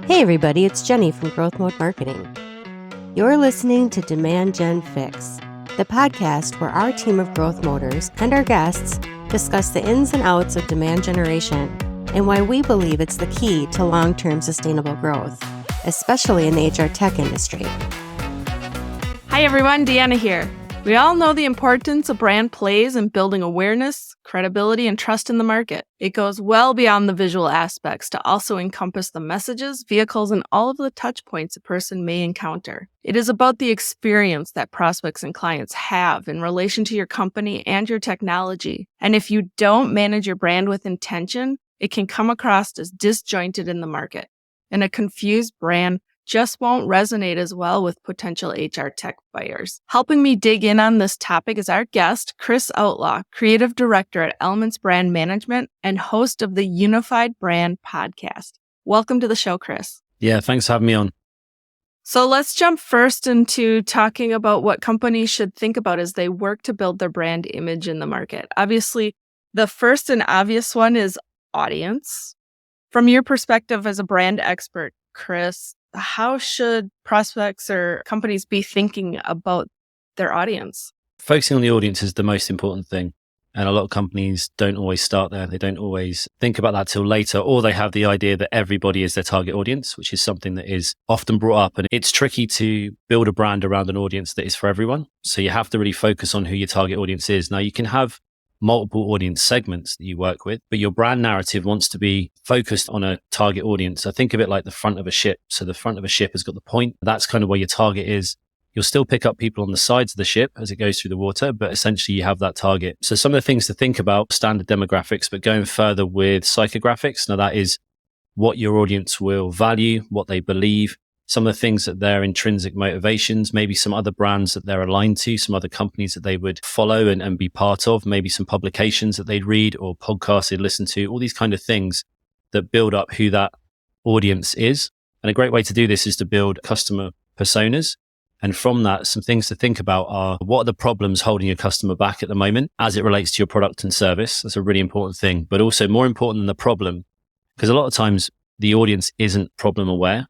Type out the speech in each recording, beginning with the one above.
Hey everybody, it's Jenny from GrowthMode Marketing. You're listening to Demand Gen Fix, the podcast where our team of growth moders and our guests discuss the ins and outs of demand generation and why we believe it's the key to long-term sustainable growth, especially in the HR tech industry. Hi everyone, Deanna here. We all know the importance a brand plays in building awareness, credibility, and trust in the market. It goes well beyond the visual aspects to also encompass the messages, vehicles, and all of the touch points a person may encounter. It is about the experience that prospects and clients have in relation to your company and your technology. And if you don't manage your brand with intention, it can come across as disjointed in the market. And a confused brand just won't resonate as well with potential HR tech buyers. Helping me dig in on this topic is our guest, Chris Outlaw, Creative Director at Elements Brand Management and host of the Unified Brand Podcast. Welcome to the show, Chris. Yeah, thanks for having me on. So let's jump first into talking about what companies should think about as they work to build their brand image in the market. Obviously, the first and obvious one is audience. From your perspective as a brand expert, Chris, how should prospects or companies be thinking about their audience? Focusing on the audience is the most important thing. And a lot of companies don't always start there. They don't always think about that till later, or they have the idea that everybody is their target audience, which is something that is often brought up. And it's tricky to build a brand around an audience that is for everyone. So you have to really focus on who your target audience is. Now, you can have multiple audience segments that you work with, but your brand narrative wants to be focused on a target audience. I think of it like the front of a ship. So the front of a ship has got the point. That's kind of where your target is. You'll still pick up people on the sides of the ship as it goes through the water, but essentially you have that target. So some of the things to think about, standard demographics, but going further with psychographics. Now that is what your audience will value, what they believe, some of the things that their intrinsic motivations, maybe some other brands that they're aligned to, some other companies that they would follow and be part of, maybe some publications that they'd read or podcasts they'd listen to, all these kind of things that build up who that audience is. And a great way to do this is to build customer personas. And from that, some things to think about are what are the problems holding your customer back at the moment as it relates to your product and service? That's a really important thing, but also more important than the problem, because a lot of times the audience isn't problem aware.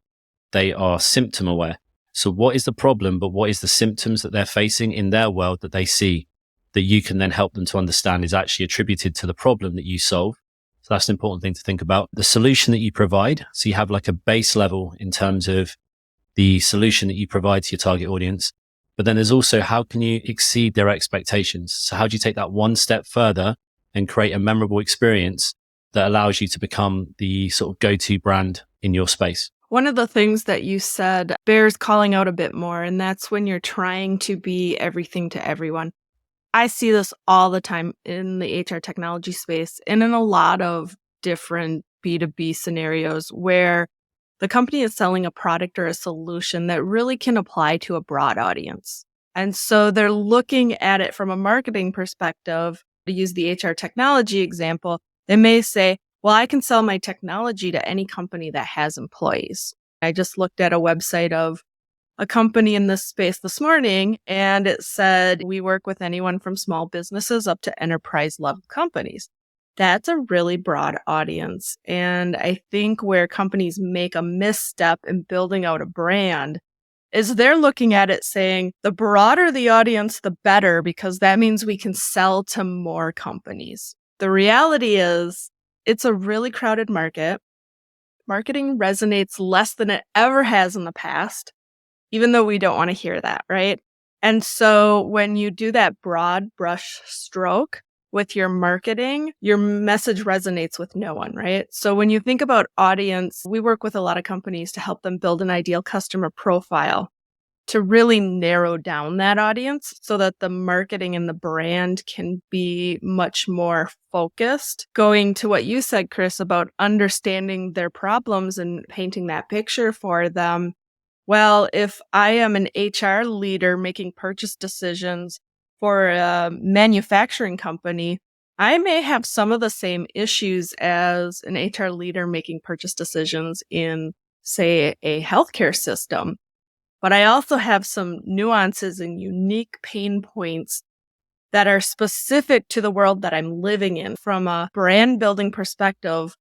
They are symptom aware. So what is the problem, but what is the symptoms that they're facing in their world that they see that you can then help them to understand is actually attributed to the problem that you solve? So that's an important thing to think about. The solution that you provide. So you have like a base level in terms of the solution that you provide to your target audience. But then there's also how can you exceed their expectations? So how do you take that one step further and create a memorable experience that allows you to become the sort of go-to brand in your space? One of the things that you said bears calling out a bit more, and that's when you're trying to be everything to everyone. I see this all the time in the HR technology space and in a lot of different B2B scenarios where the company is selling a product or a solution that really can apply to a broad audience. And so they're looking at it from a marketing perspective. To use the HR technology example, they may say, well, I can sell my technology to any company that has employees. I just looked at a website of a company in this space this morning, and it said, we work with anyone from small businesses up to enterprise level companies. That's a really broad audience. And I think where companies make a misstep in building out a brand is they're looking at it saying, the broader the audience, the better, because that means we can sell to more companies. The reality is, it's a really crowded market. Marketing resonates less than it ever has in the past, even though we don't want to hear that, right? And so when you do that broad brush stroke with your marketing, your message resonates with no one, right? So when you think about audience, we work with a lot of companies to help them build an ideal customer profile to really narrow down that audience so that the marketing and the brand can be much more focused. Going to what you said, Chris, about understanding their problems and painting that picture for them. Well, if I am an HR leader making purchase decisions for a manufacturing company, I may have some of the same issues as an HR leader making purchase decisions in, say, a healthcare system. But I also have some nuances and unique pain points that are specific to the world that I'm living in. From a brand building perspective,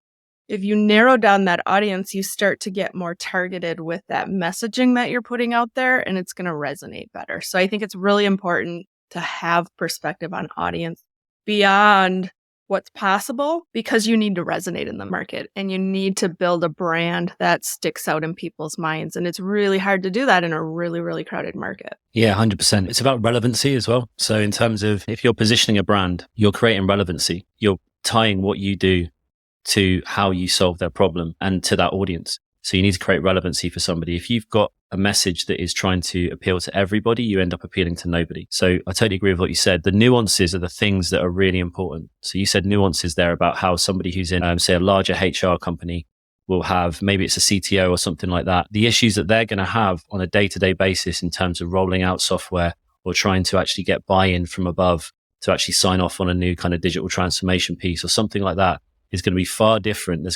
if you narrow down that audience, you start to get more targeted with that messaging that you're putting out there, and it's going to resonate better. So I think it's really important to have perspective on audience beyond what's possible, because you need to resonate in the market and you need to build a brand that sticks out in people's minds. And it's really hard to do that in a really, really crowded market. Yeah, 100%. It's about relevancy as well. So in terms of if you're positioning a brand, you're creating relevancy. You're tying what you do to how you solve their problem and to that audience. So you need to create relevancy for somebody. If you've got a message that is trying to appeal to everybody, you end up appealing to nobody. So I totally agree with what you said. The nuances are the things that are really important. So you said nuances there about how somebody who's in, say, a larger HR company will have, maybe it's a CTO or something like that. The issues that they're going to have on a day-to-day basis in terms of rolling out software or trying to actually get buy-in from above to actually sign off on a new kind of digital transformation piece or something like that is going to be far different.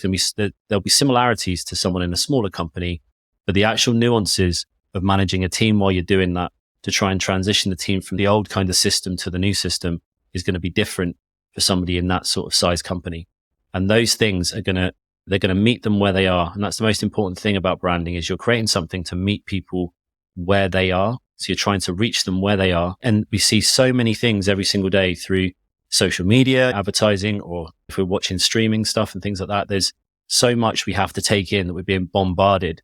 There'll be similarities to someone in a smaller company, but the actual nuances of managing a team while you're doing that to try and transition the team from the old kind of system to the new system is going to be different for somebody in that sort of size company. And those things they're going to meet them where they are. And that's the most important thing about branding is you're creating something to meet people where they are. So you're trying to reach them where they are. And we see so many things every single day through social media, advertising, or if we're watching streaming stuff and things like that, there's so much we have to take in that we're being bombarded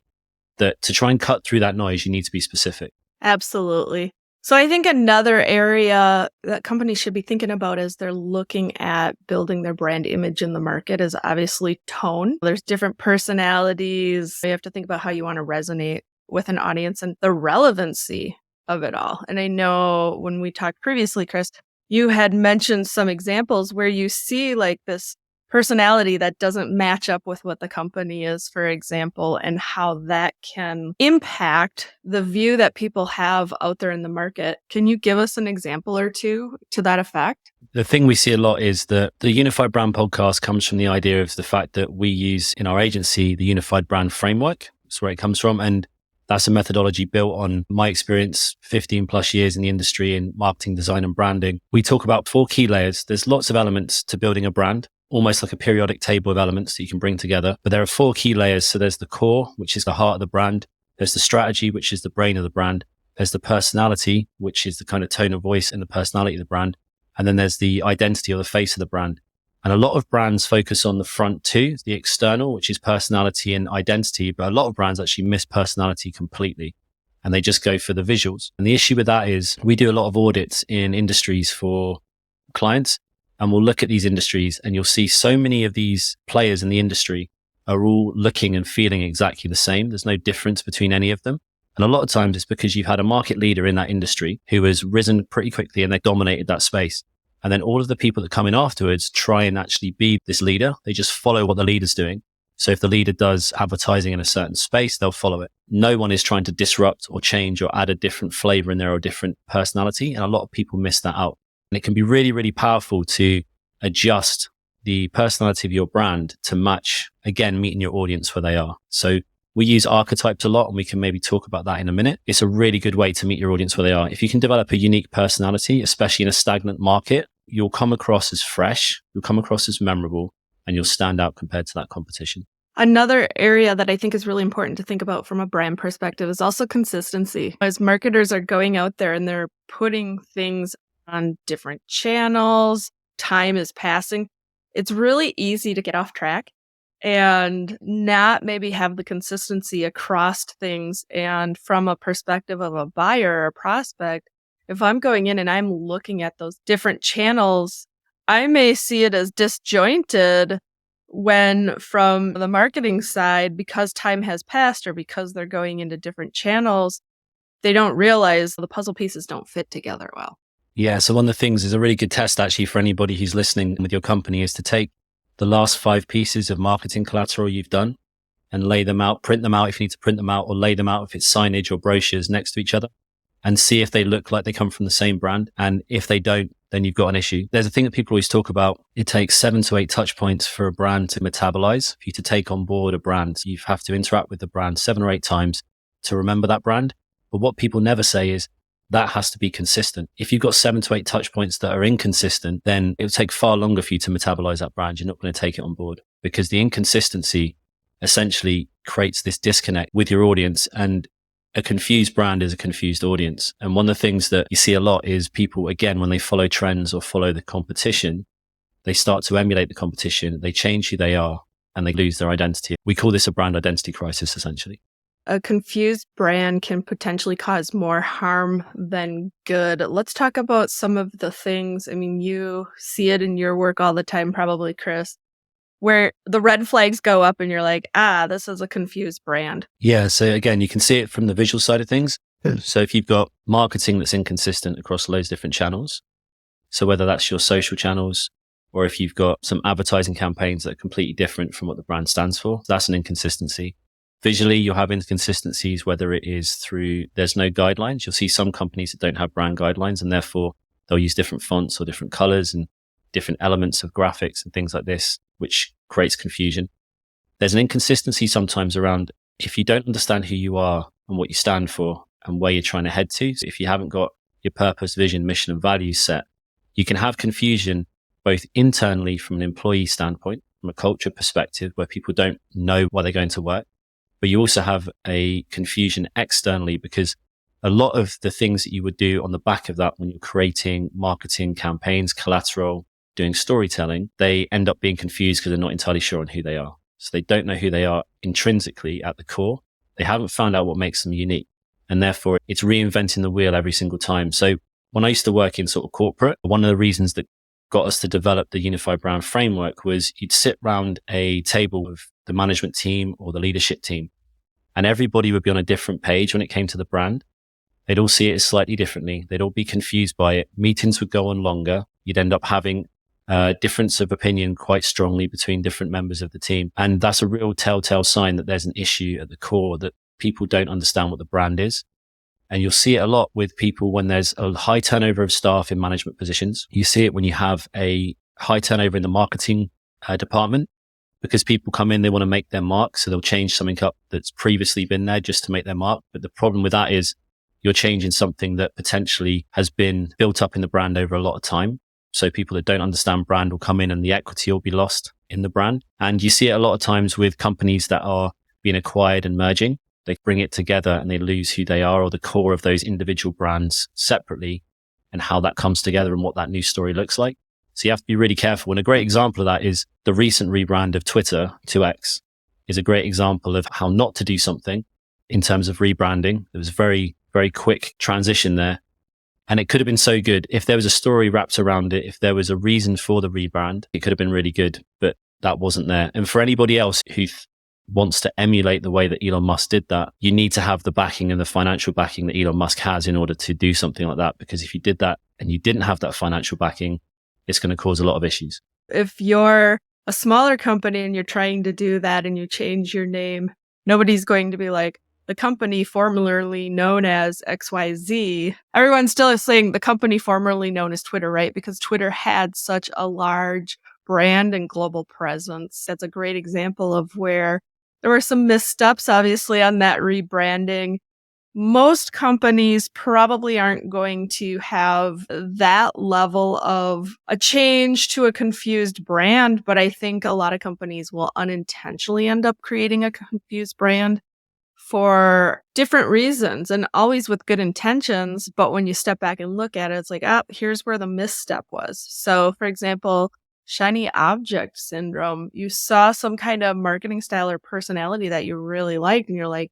that to try and cut through that noise, you need to be specific. Absolutely. So I think another area that companies should be thinking about as they're looking at building their brand image in the market is obviously tone. There's different personalities. You have to think about how you want to resonate with an audience and the relevancy of it all. And I know when we talked previously, Chris, you had mentioned some examples where you see like this personality that doesn't match up with what the company is, for example, and how that can impact the view that people have out there in the market. Can you give us an example or two to that effect? The thing we see a lot is that the Unified Brand podcast comes from the idea of the fact that we use in our agency the Unified Brand Framework. That's where it comes from. And that's a methodology built on my experience, 15 plus years in the industry in marketing, design, and branding. We talk about 4 key layers. There's lots of elements to building a brand, almost like a periodic table of elements that you can bring together. But there are 4 key layers. So there's the core, which is the heart of the brand. There's the strategy, which is the brain of the brand. There's the personality, which is the kind of tone of voice and the personality of the brand. And then there's the identity or the face of the brand. And a lot of brands focus on the front 2, the external, which is personality and identity. But a lot of brands actually miss personality completely and they just go for the visuals. And the issue with that is we do a lot of audits in industries for clients, and we'll look at these industries and you'll see so many of these players in the industry are all looking and feeling exactly the same. There's no difference between any of them. And a lot of times it's because you've had a market leader in that industry who has risen pretty quickly and they dominated that space. And then all of the people that come in afterwards try and actually be this leader. They just follow what the leader's doing. So if the leader does advertising in a certain space, they'll follow it. No one is trying to disrupt or change or add a different flavor in there or a different personality. And a lot of people miss that out. And it can be really, really powerful to adjust the personality of your brand to match, again, meeting your audience where they are. So we use archetypes a lot, and we can maybe talk about that in a minute. It's a really good way to meet your audience where they are. If you can develop a unique personality, especially in a stagnant market, you'll come across as fresh, you'll come across as memorable, and you'll stand out compared to that competition. Another area that I think is really important to think about from a brand perspective is also consistency. As marketers are going out there and they're putting things on different channels, time is passing, it's really easy to get off track and not maybe have the consistency across things. And from a perspective of a buyer or prospect, if I'm going in and I'm looking at those different channels, I may see it as disjointed when from the marketing side, because time has passed or because they're going into different channels, they don't realize the puzzle pieces don't fit together well. Yeah. So one of the things is a really good test actually for anybody who's listening with your company is to take the last 5 pieces of marketing collateral you've done and lay them out, print them out if you need to print them out, or lay them out if it's signage or brochures next to each other and see if they look like they come from the same brand. And if they don't, then you've got an issue. There's a thing that people always talk about. It takes 7 to 8 touch points for a brand to metabolize. For you to take on board a brand, you have to interact with the brand 7 or 8 times to remember that brand. But what people never say is that has to be consistent. If you've got 7 to 8 touch points that are inconsistent, then it will take far longer for you to metabolize that brand. You're not going to take it on board because the inconsistency essentially creates this disconnect with your audience, and a confused brand is a confused audience. And one of the things that you see a lot is people, again, when they follow trends or follow the competition, they start to emulate the competition, they change who they are, and they lose their identity. We call this a brand identity crisis, essentially. A confused brand can potentially cause more harm than good. Let's talk about some of the things. I mean, you see it in your work all the time, probably, Chris, where the red flags go up and you're like, this is a confused brand. Yeah. So again, you can see it from the visual side of things. So if you've got marketing that's inconsistent across loads of different channels, so whether that's your social channels, or if you've got some advertising campaigns that are completely different from what the brand stands for, that's an inconsistency. Visually, you'll have inconsistencies, whether it is through, there's no guidelines. You'll see some companies that don't have brand guidelines, and therefore they'll use different fonts or different colors and different elements of graphics and things like this, which creates confusion. There's an inconsistency sometimes around if you don't understand who you are and what you stand for and where you're trying to head to. So if you haven't got your purpose, vision, mission, and values set, you can have confusion both internally from an employee standpoint, from a culture perspective, where people don't know why they're going to work. But you also have a confusion externally because a lot of the things that you would do on the back of that when you're creating marketing campaigns, collateral, doing storytelling, they end up being confused because they're not entirely sure on who they are. So they don't know who they are intrinsically at the core. They haven't found out what makes them unique. And therefore, it's reinventing the wheel every single time. So when I used to work in sort of corporate, one of the reasons that got us to develop the unified brand framework was you'd sit around a table with the management team or the leadership team, and everybody would be on a different page when it came to the brand. They'd all see it slightly differently. They'd all be confused by it. Meetings would go on longer. You'd end up having a difference of opinion quite strongly between different members of the team. And that's a real telltale sign that there's an issue at the core, that people don't understand what the brand is. And you'll see it a lot with people when there's a high turnover of staff in management positions. You see it when you have a high turnover in the marketing department, because people come in, they want to make their mark. So they'll change something up that's previously been there just to make their mark. But the problem with that is you're changing something that potentially has been built up in the brand over a lot of time. So people that don't understand brand will come in and the equity will be lost in the brand. And you see it a lot of times with companies that are being acquired and merging. They bring it together and they lose who they are or the core of those individual brands separately and how that comes together and what that new story looks like. So you have to be really careful. And a great example of that is the recent rebrand of Twitter to X is a great example of how not to do something in terms of rebranding. There was a very, very quick transition there. And it could have been so good. If there was a story wrapped around it, if there was a reason for the rebrand, it could have been really good, but that wasn't there. And for anybody else who wants to emulate the way that Elon Musk did that, you need to have the backing and the financial backing that Elon Musk has in order to do something like that. Because if you did that and you didn't have that financial backing, it's going to cause a lot of issues. If you're a smaller company and you're trying to do that and you change your name, nobody's going to be like, the company formerly known as XYZ. Everyone's still saying the company formerly known as Twitter, right? Because Twitter had such a large brand and global presence. That's a great example of where there were some missteps, obviously, on that rebranding. Most companies probably aren't going to have that level of a change to a confused brand, but I think a lot of companies will unintentionally end up creating a confused brand for different reasons and always with good intentions. But when you step back and look at it, it's like, here's where the misstep was. So, for example, shiny object syndrome. You saw some kind of marketing style or personality that you really liked, and you're like,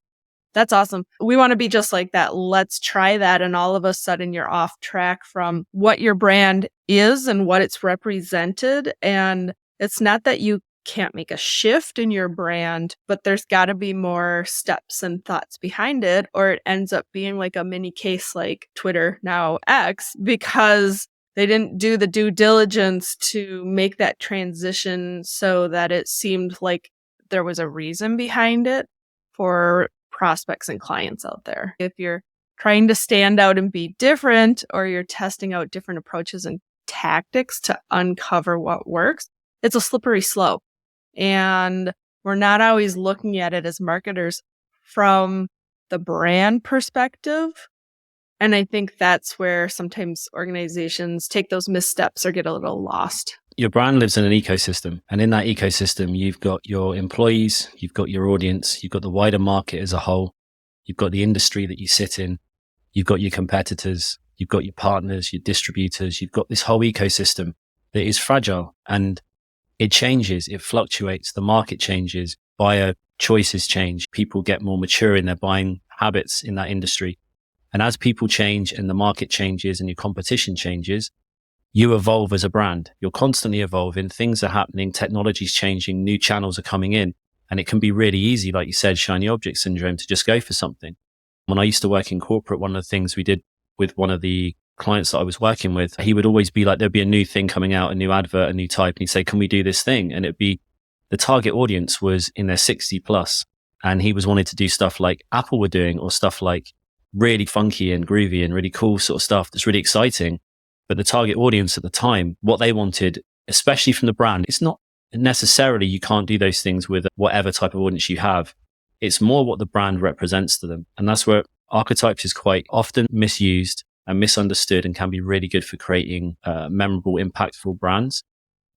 that's awesome. We want to be just like that. Let's try that. And all of a sudden you're off track from what your brand is and what it's represented. And it's not that you can't make a shift in your brand, but there's got to be more steps and thoughts behind it, or it ends up being like a mini case like Twitter, now X, because they didn't do the due diligence to make that transition so that it seemed like there was a reason behind it for prospects and clients out there. If you're trying to stand out and be different, or you're testing out different approaches and tactics to uncover what works, it's a slippery slope. And we're not always looking at it as marketers from the brand perspective. And I think that's where sometimes organizations take those missteps or get a little lost. Your brand lives in an ecosystem. And in that ecosystem, you've got your employees, you've got your audience, you've got the wider market as a whole, you've got the industry that you sit in, you've got your competitors, you've got your partners, your distributors, you've got this whole ecosystem that is fragile and it changes, it fluctuates, the market changes, buyer choices change, people get more mature in their buying habits in that industry. And as people change and the market changes and your competition changes, you evolve as a brand. You're constantly evolving. Things are happening. Technology's changing. New channels are coming in. And it can be really easy, like you said, shiny object syndrome, to just go for something. When I used to work in corporate, one of the things we did with one of the clients that I was working with, he would always be like, there'd be a new thing coming out, a new advert, a new type. And he'd say, can we do this thing? And it'd be, the target audience was in their 60 plus. And he was wanting to do stuff like Apple were doing, or stuff like really funky and groovy and really cool sort of stuff that's really exciting. But the target audience at the time, what they wanted, especially from the brand, it's not necessarily you can't do those things with whatever type of audience you have. It's more what the brand represents to them. And that's where archetypes is quite often misused and misunderstood and can be really good for creating memorable, impactful brands.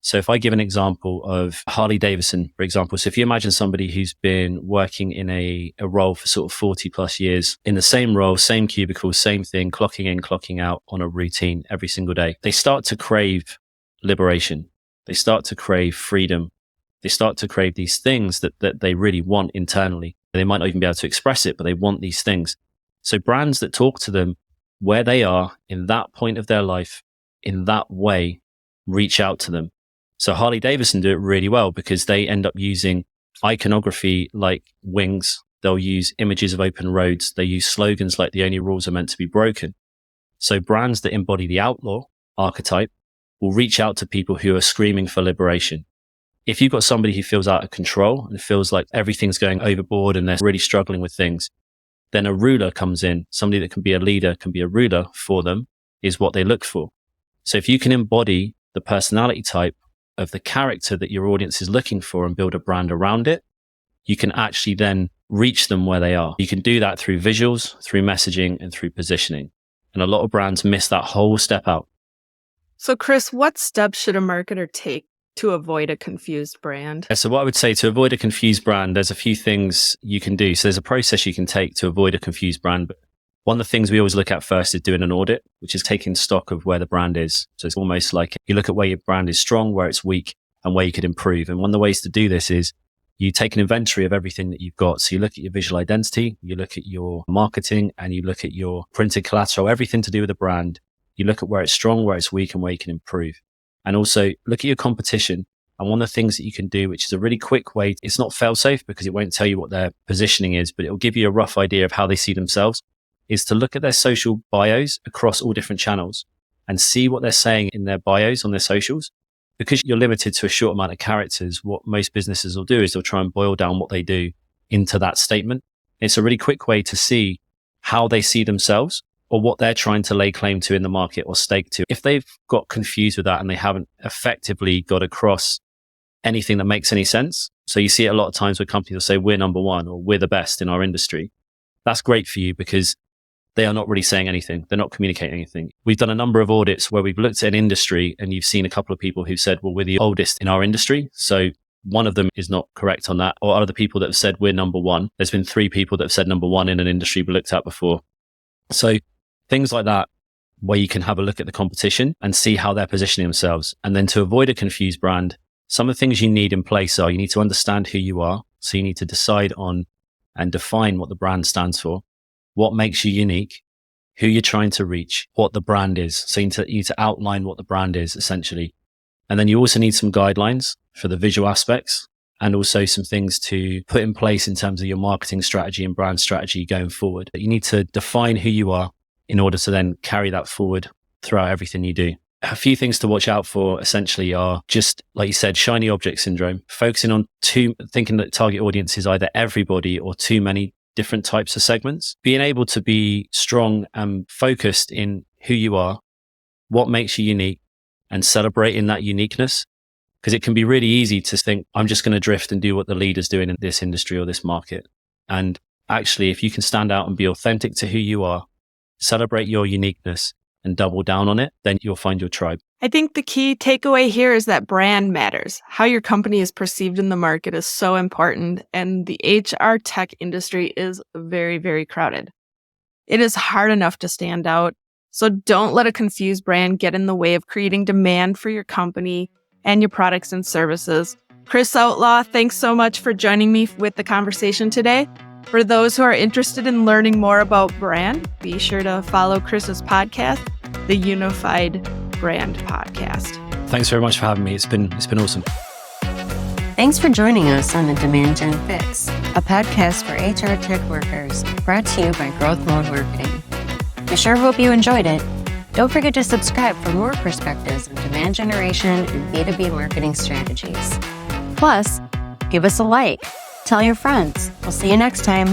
So if I give an example of Harley Davidson, for example, so if you imagine somebody who's been working in a role for sort of 40 plus years, in the same role, same cubicle, same thing, clocking in, clocking out on a routine every single day, they start to crave liberation. They start to crave freedom. They start to crave these things that they really want internally. They might not even be able to express it, but they want these things. So brands that talk to them where they are in that point of their life, in that way, reach out to them. So Harley Davidson do it really well because they end up using iconography like wings. They'll use images of open roads. They use slogans like the only rules are meant to be broken. So brands that embody the outlaw archetype will reach out to people who are screaming for liberation. If you've got somebody who feels out of control and feels like everything's going overboard and they're really struggling with things, then a ruler comes in. Somebody that can be a leader, can be a ruler for them, is what they look for. So if you can embody the personality type of the character that your audience is looking for and build a brand around it, you can actually then reach them where they are. You can do that through visuals, through messaging, and through positioning. And a lot of brands miss that whole step out. So Chris, what steps should a marketer take to avoid a confused brand? So what I would say to avoid a confused brand, there's a few things you can do. So there's a process you can take to avoid a confused brand. But one of the things we always look at first is doing an audit, which is taking stock of where the brand is. So it's almost like you look at where your brand is strong, where it's weak, and where you could improve. And one of the ways to do this is you take an inventory of everything that you've got. So you look at your visual identity, you look at your marketing, and you look at your printed collateral, everything to do with the brand. You look at where it's strong, where it's weak, and where you can improve. And also look at your competition. And one of the things that you can do, which is a really quick way, it's not fail-safe because it won't tell you what their positioning is, but it'll give you a rough idea of how they see themselves, is to look at their social bios across all different channels and see what they're saying in their bios on their socials. Because you're limited to a short amount of characters, what most businesses will do is they'll try and boil down what they do into that statement. It's a really quick way to see how they see themselves or what they're trying to lay claim to in the market or stake to. If they've got confused with that and they haven't effectively got across anything that makes any sense. So you see it a lot of times where companies will say, we're number one or we're the best in our industry. That's great for you because they are not really saying anything. They're not communicating anything. We've done a number of audits where we've looked at an industry and you've seen a couple of people who've said, well, we're the oldest in our industry. So one of them is not correct on that. Or other people that have said we're number one. There's been 3 people that have said number one in an industry we looked at before. So things like that, where you can have a look at the competition and see how they're positioning themselves. And then to avoid a confused brand, some of the things you need in place are you need to understand who you are. So you need to decide on and define what the brand stands for, what makes you unique, who you're trying to reach, what the brand is. So you need to outline what the brand is essentially. And then you also need some guidelines for the visual aspects and also some things to put in place in terms of your marketing strategy and brand strategy going forward. You need to define who you are in order to then carry that forward throughout everything you do. A few things to watch out for essentially are just, like you said, shiny object syndrome, focusing on thinking that target audience is either everybody or too many different types of segments. Being able to be strong and focused in who you are, what makes you unique, and celebrating that uniqueness. Because it can be really easy to think, I'm just going to drift and do what the leader's doing in this industry or this market. And actually, if you can stand out and be authentic to who you are, celebrate your uniqueness, and double down on it, then you'll find your tribe. I think the key takeaway here is that brand matters. How your company is perceived in the market is so important, and the HR tech industry is very, very crowded. It is hard enough to stand out, so don't let a confused brand get in the way of creating demand for your company and your products and services. Chris Outlaw, thanks so much for joining me with the conversation today. For those who are interested in learning more about brand, be sure to follow Chris's podcast, the Unified Brand Podcast. Thanks very much for having me. It's been awesome. Thanks for joining us on the Demand Gen Fix, a podcast for HR tech workers, brought to you by GrowthMode Marketing. We sure hope you enjoyed it. Don't forget to subscribe for more perspectives on demand generation and B2B marketing strategies. Plus, give us a like. Tell your friends. We'll see you next time.